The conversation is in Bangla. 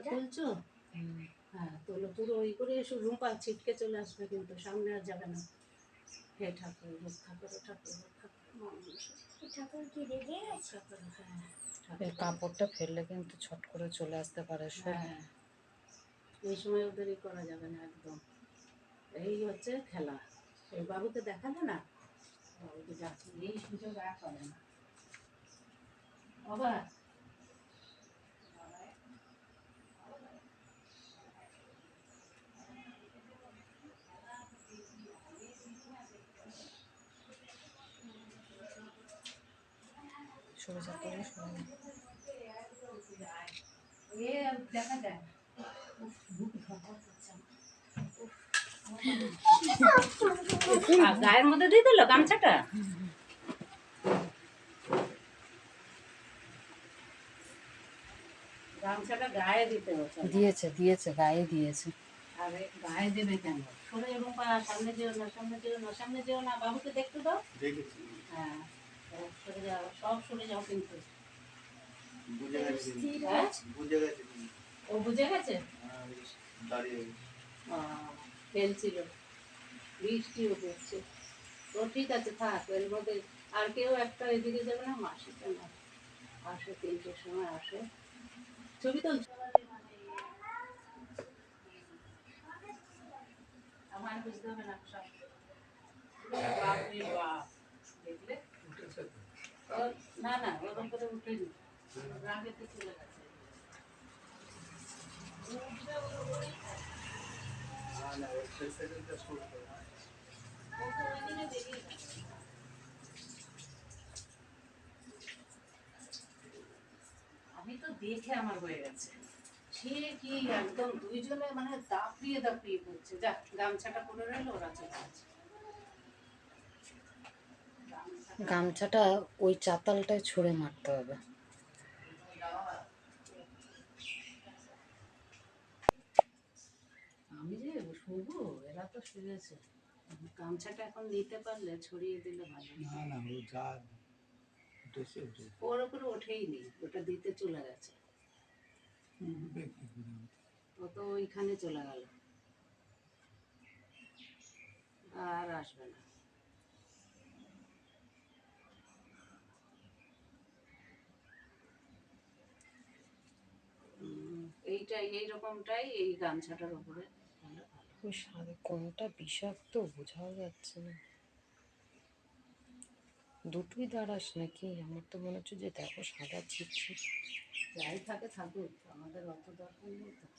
তুলছো? হ্যাঁ তোলো, পুরো ওই করে এসো, রুম্পা ছিটকে চলে আসবে কিন্তু, সামনে আর যাবে না। হে ঠাকুর রক্ষা করো, ঠাকুর রক্ষা করো, ঠাকুর কি রেগে রক্ষা করো। হ্যাঁ এই কাপড়টা ফেললে কিন্তু ছট করে চলে আসতে পারে। হ্যাঁ এই সময় ওদেরই করা যাবে না একদম। এই হচ্ছে খেলা। এই বাবুকে দেখালে না, বাবুকে যাচ্ছে, এই সুযোগ আর করে না বাবা। সরে যা করে সরে যা। এ দেখা যায় গায়ের মধ্যে দিয়ে দিল গামছাটা। গামছাটা গায়ে দিতে হচ্ছে। দিয়েছে দিয়েছে গায়ে দিয়েছে। আরে গায়ে দেবে কেন? সরে এবং সামনে যেও না, সামনে যেও না, সামনে যেও না, বাবুকে দেখতে দাও। হ্যাঁ সরে যাও, সব সরে যাও কিন্তু। ও বুঝে গেছে, ফেলছিল, বৃষ্টিও পড়ছে। তো ঠিক আছে থাক, এর মধ্যে আর কেউ একটা এদিকে যাবে না, মাসিটা না আসে 3টের সময় আসে, ছবি তুলছো? আমার বুঝতে হবে না সব। বাপরে বাপ, দেখলে না না ওরকম করে উঠেনি, রাগেতে চলে গেছে। আমি তো দেখে আমার হয়ে গেছে, সে কি একদম দুইজনে মানে দাপিয়ে দাপিয়ে পড়ছে। যা গামছাটা পরে রইলো, ওরা চলে গেছে। গামছাটা ওই চাতালটায় ছুঁড়ে মারতে হবে। আমি যে শুবো, এরা তো শুয়েছে। গামছাটা এখন নিতে পারলে ছড়িয়ে দিলে ভালো। না না ও যা উঠেছে ওর উপরে ওঠেই নি, ওটা দিতে চলে গেছে। উঠবে কি করে? ও তো ওইখানে চলে গেল, আর আসবে না। এইটাই এইরকমটাই এই গামছাটার উপরে হলে ভালো। ওই সাদা কোনটা বিষাক্ত বোঝাও যাচ্ছে না। দুটোই দাঁড়াস নাকি? আমার তো মনে হচ্ছে যে দেখো সাদা ছিটছিট। যাই থাকে থাকুক, আমাদের অত দরকার নেই তো।